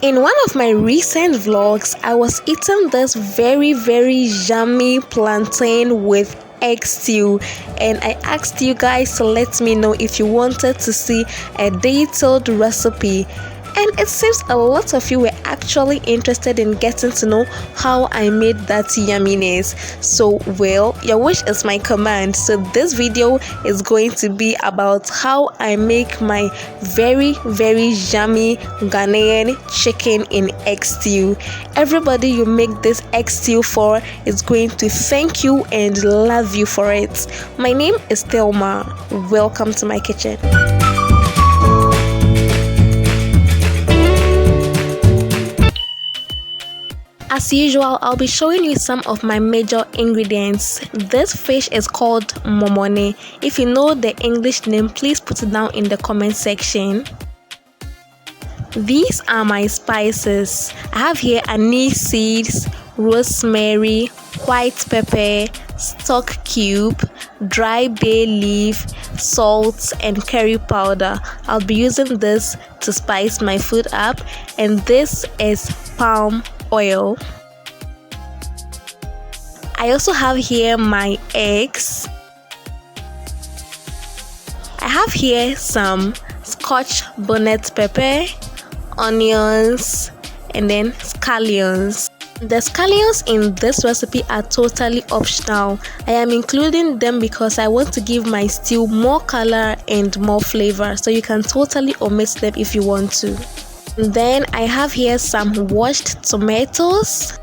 In one of my recent vlogs, I was eating this very yummy plantain with egg stew, and I asked you guys to let me know if you wanted to see a detailed recipe. And it seems a lot of you were actually interested in getting to know how I made that yumminess. So, well, your wish is my command. So this video is going to be about how I make my very yummy Ghanaian chicken in egg stew. Everybody you make this egg stew for is going to thank you and love you for it. My name is Thelma. Welcome to my kitchen. As usual, I'll be showing you some of my major ingredients. This fish is called momone. If you know the English name, please put it down in the comment section. These are my spices. I have here anise seeds, rosemary, white pepper, stock cube, dry bay leaf, salt, and curry powder. I'll be using this to spice my food up, and this is palm oil. I also have here my eggs. I have here some scotch bonnet pepper, onions, and then scallions. The scallions in this recipe are totally optional. I am including them because I want to give my stew more color and more flavor, so you can totally omit them if you want to. Then I have here some washed tomatoes.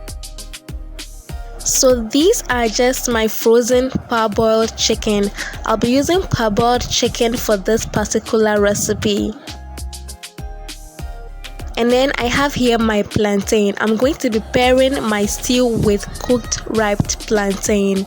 So these are just my frozen parboiled chicken. I'll be using parboiled chicken for this particular recipe. And then I have here my plantain. I'm going to be pairing my stew with cooked ripe plantain.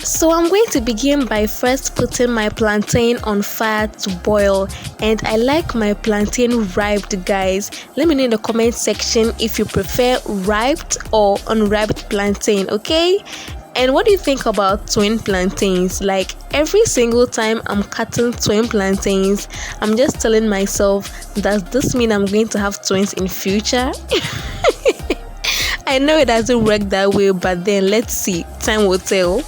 So I'm going to begin by first putting my plantain on fire to boil, and I like my plantain ripe, guys. Let me know in the comment section if you prefer ripe or unripe plantain, okay? And what do you think about twin plantains? Like, every single time I'm cutting twin plantains, I'm just telling myself, does this mean I'm going to have twins in future? I know it doesn't work that way, but then let's see, time will tell.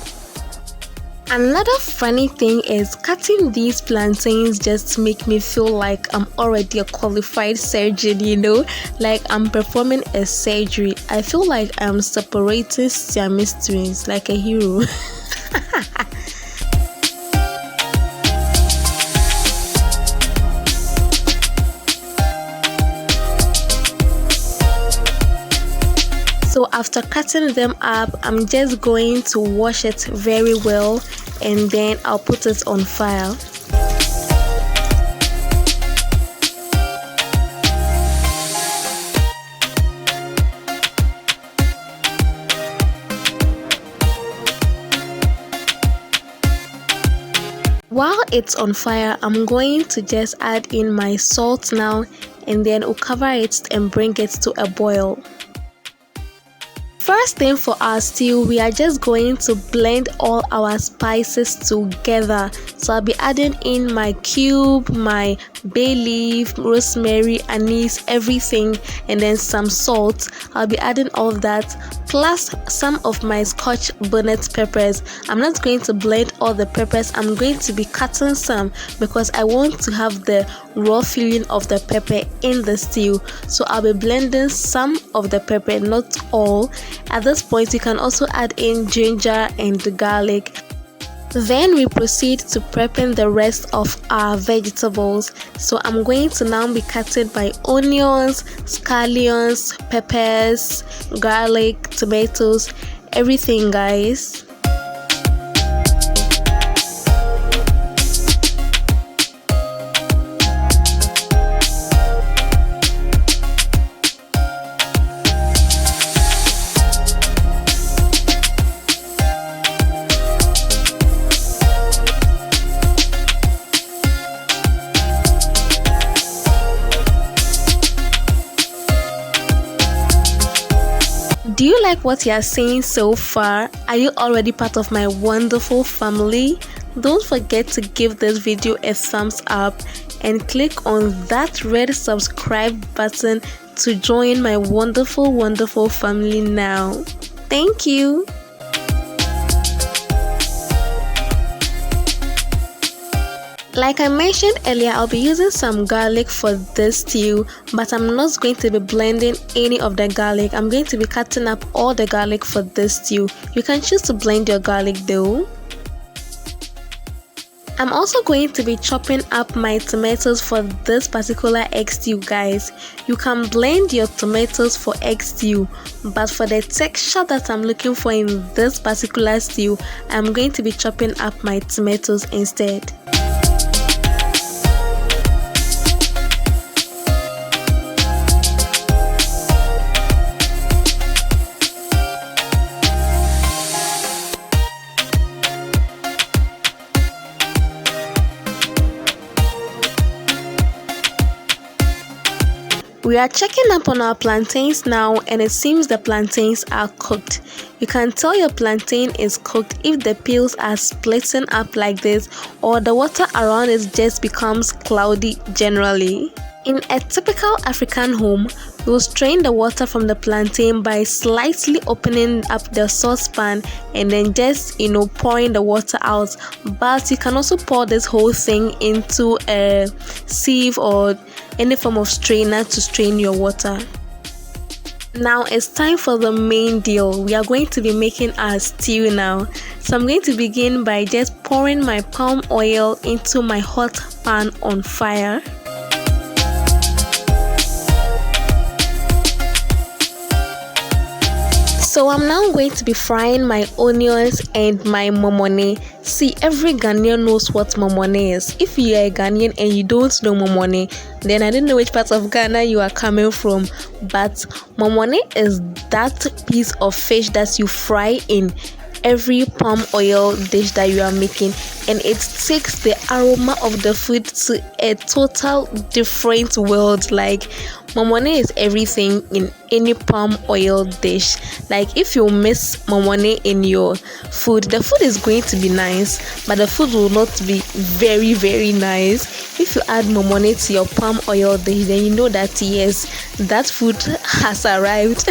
Another funny thing is cutting these plantains just make me feel like I'm already a qualified surgeon, you know, like I'm performing a surgery. I feel like I'm separating Siamese twins like a hero. So after cutting them up, I'm just going to wash it very well, and then I'll put it on fire. While it's on fire, I'm going to just add in my salt now, and then we'll cover it and bring it to a boil. First thing for our stew, we are just going to blend all our spices together. So I'll be adding in my cube, my bay leaf, rosemary, anise, everything, and then some salt. I'll be adding all of that, plus some of my scotch bonnet peppers. I'm not going to blend all the peppers. I'm going to be cutting some because I want to have the raw feeling of the pepper in the stew. So I'll be blending some of the pepper, not all. At this point, you can also add in ginger and garlic. Then we proceed to prepping the rest of our vegetables. So I'm going to now be cutting my onions, scallions, peppers, garlic, tomatoes, everything, guys. Do you like what you are seeing so far? Are you already part of my wonderful family? Don't forget to give this video a thumbs up and click on that red subscribe button to join my wonderful family now. Thank you. Like I mentioned earlier, I'll be using some garlic for this stew, but I'm not going to be blending any of the garlic. I'm going to be cutting up all the garlic for this stew. You can choose to blend your garlic though. I'm also going to be chopping up my tomatoes for this particular egg stew, guys. You can blend your tomatoes for egg stew, but for the texture that I'm looking for in this particular stew, I'm going to be chopping up my tomatoes instead. We are checking up on our plantains now, and it seems the plantains are cooked. You can tell your plantain is cooked if the peels are splitting up like this, or the water around it just becomes cloudy generally. In a typical African home, we'll strain the water from the plantain by slightly opening up the saucepan and then just pouring the water out. But you can also pour this whole thing into a sieve or any form of strainer to strain your water. Now it's time for the main deal. We are going to be making our stew now. So I'm going to begin by just pouring my palm oil into my hot pan on fire. So I'm now going to be frying my onions and my momone. See, every Ghanaian knows what momone is. If you are a Ghanaian and you don't know momone, then I don't know which part of Ghana you are coming from. But momone is that piece of fish that you fry in every palm oil dish that you are making, and it takes the aroma of the food to a total different world. Like, momone is everything in any palm oil dish. Like, if you miss momone in your food, the food is going to be nice, but the food will not be very nice. If you add momone to your palm oil dish, then you know that yes, that food has arrived.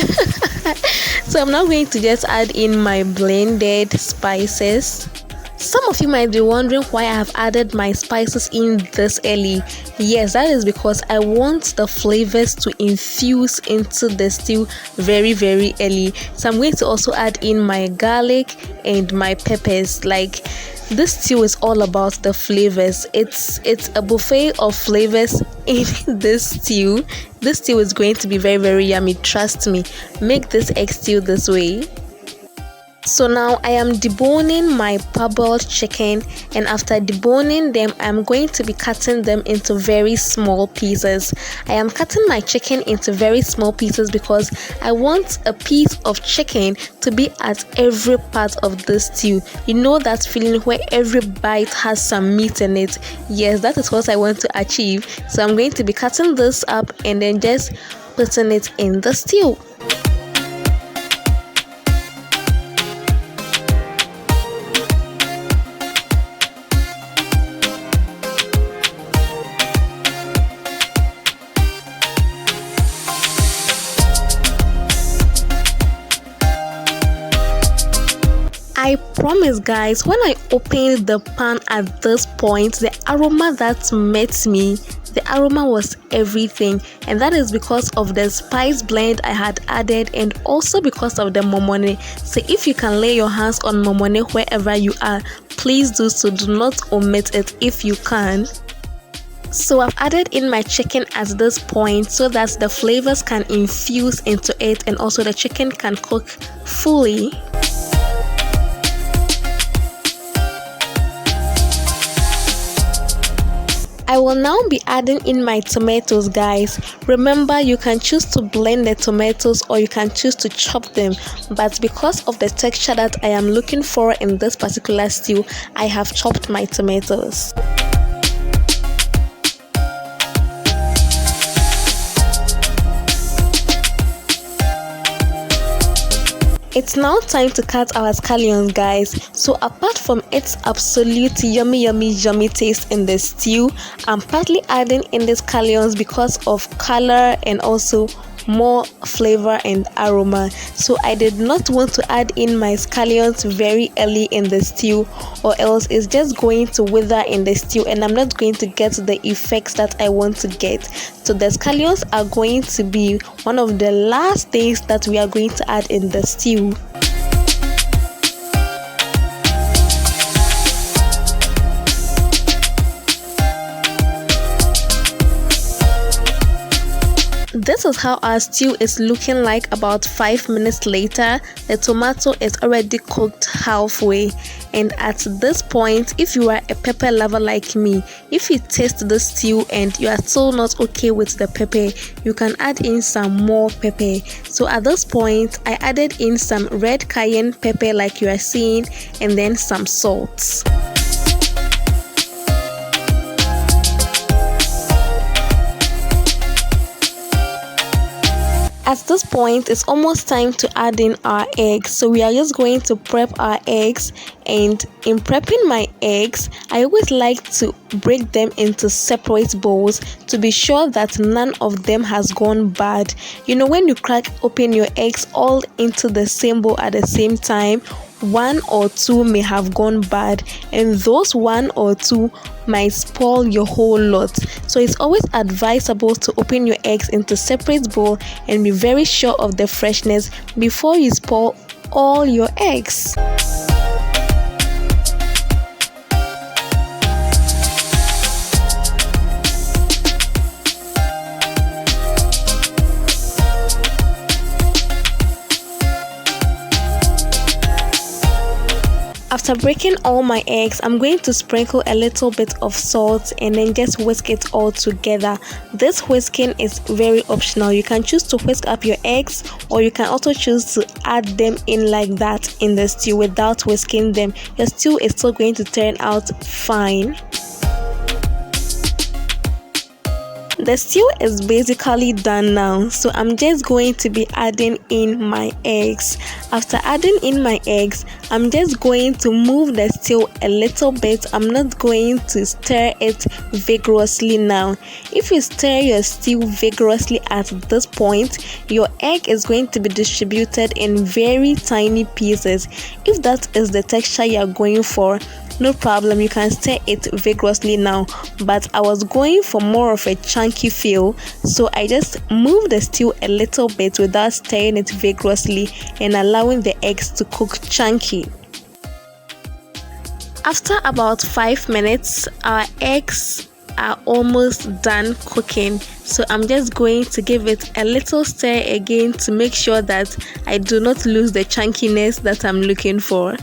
So I'm now going to just add in my blended spices. Some of you might be wondering why I have added my spices in this early. Yes, that is because I want the flavors to infuse into the stew very early. So I'm going to also add in my garlic and my peppers. Like, this stew is all about the flavors. It's a buffet of flavors in this stew. This stew is going to be very yummy. Trust me. Make this egg stew this way. So now I am deboning my parboiled chicken, and after deboning them, I'm going to be cutting them into very small pieces. I am cutting my chicken into very small pieces because I want a piece of chicken to be at every part of the stew. You know that feeling where every bite has some meat in it? Yes, that is what I want to achieve. So I'm going to be cutting this up and then just putting it in the stew. I promise, guys, when I opened the pan at this point, the aroma that met me, the aroma was everything, and that is because of the spice blend I had added and also because of the momone. So if you can lay your hands on momone wherever you are, please do so. Do not omit it if you can. So I've added in my chicken at this point so that the flavors can infuse into it and also the chicken can cook fully. I will now be adding in my tomatoes, guys. Remember, you can choose to blend the tomatoes or you can choose to chop them, but because of the texture that I am looking for in this particular stew, I have chopped my tomatoes. It's now time to cut our scallions, guys. So apart from its absolute yummy taste in the stew, I'm partly adding in the scallions because of color and also more flavor and aroma. So I did not want to add in my scallions very early in the stew, or else it's just going to wither in the stew and I'm not going to get the effects that I want to get. So the scallions are going to be one of the last things that we are going to add in the stew. This is how our stew is looking like about 5 minutes later. The tomato is already cooked halfway, and at this point, if you are a pepper lover like me, if you taste the stew and you are still not okay with the pepper, you can add in some more pepper. So at this point, I added in some red cayenne pepper like you are seeing, and then some salt. At this point, it's almost time to add in our eggs. So we are just going to prep our eggs, and in prepping my eggs, I always like to break them into separate bowls to be sure that none of them has gone bad. You know, when you crack open your eggs all into the same bowl at the same time, one or two may have gone bad, and those one or two might spoil your whole lot. So it's always advisable to open your eggs into separate bowl and be very sure of the freshness before you spoil all your eggs. After breaking all my eggs, I'm going to sprinkle a little bit of salt and then just whisk it all together. This whisking is very optional. You can choose to whisk up your eggs, or you can also choose to add them in like that in the stew without whisking them. Your stew is still going to turn out fine. The stew is basically done now, so I'm just going to be adding in my eggs. After adding in my eggs, I'm just going to move the stew a little bit. I'm not going to stir it vigorously now. If you stir your stew vigorously at this point, your egg is going to be distributed in very tiny pieces. If that is the texture you're going for, no problem, you can stir it vigorously now, but I was going for more of a chunky feel, so I just moved the stew a little bit without stirring it vigorously and allowing the eggs to cook chunky. After about 5 minutes, our eggs are almost done cooking, so I'm just going to give it a little stir again to make sure that I do not lose the chunkiness that I'm looking for.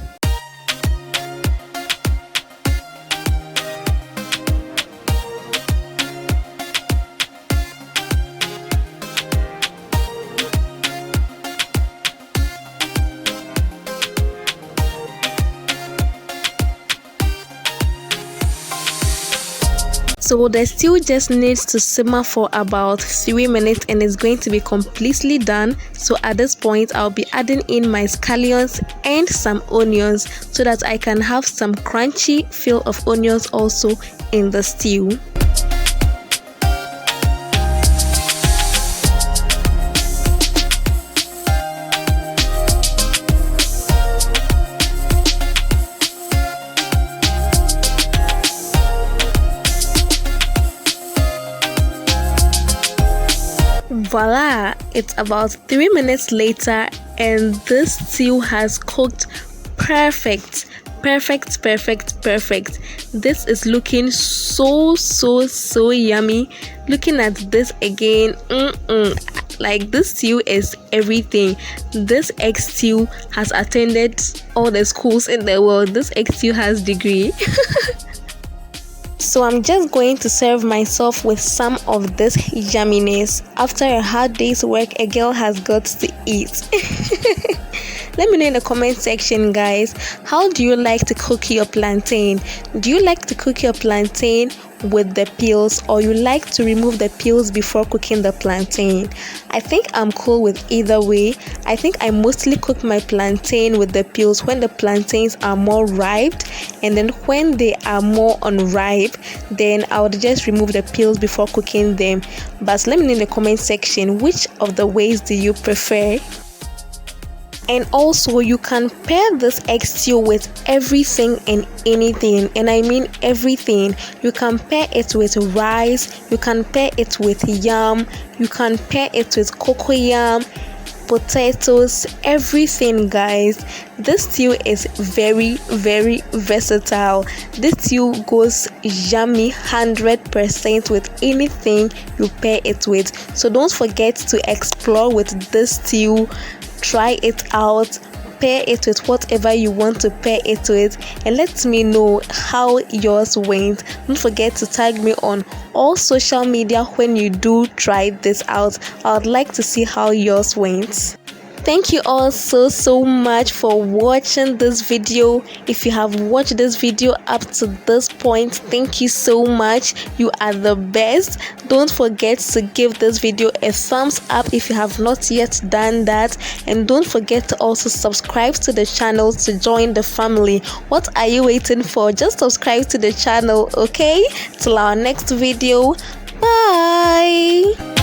So the stew just needs to simmer for about 3 minutes and it's going to be completely done. So at this point, I'll be adding in my scallions and some onions so that I can have some crunchy feel of onions also in the stew. Voila! It's about 3 minutes later and this stew has cooked perfect. This is looking so yummy. Looking at this again, like this stew is everything. This egg stew has attended all the schools in the world. This egg stew has degree. So I'm just going to serve myself with some of this yumminess. After a hard day's work, a girl has got to eat. Let me know in the comment section, guys, how do you like to cook your plantain? Do you like to cook your plantain with the peels, or you like to remove the peels before cooking the plantain? I think I'm cool with either way. I think I mostly cook my plantain with the peels when the plantains are more ripe, and then when they are more unripe, then I would just remove the peels before cooking them. But let me know in the comment section, which of the ways do you prefer? And also, you can pair this egg stew with everything and anything, and I mean everything. You can pair it with rice, you can pair it with yam, you can pair it with cocoyam, potatoes, everything, guys. This stew is very versatile. This stew goes yummy 100% with anything you pair it with. So don't forget to explore with this stew. Try it out, pair it with whatever you want to pair it with, and let me know how yours went. Don't forget to tag me on all social media when you do try this out. I would like to see how yours went. Thank you all so much for watching this video. If you have watched this video up to this point, thank you so much. You are the best. Don't forget to give this video a thumbs up if you have not yet done that, and don't forget to also subscribe to the channel to join the family. What are you waiting for? Just subscribe to the channel, okay? Till our next video. Bye.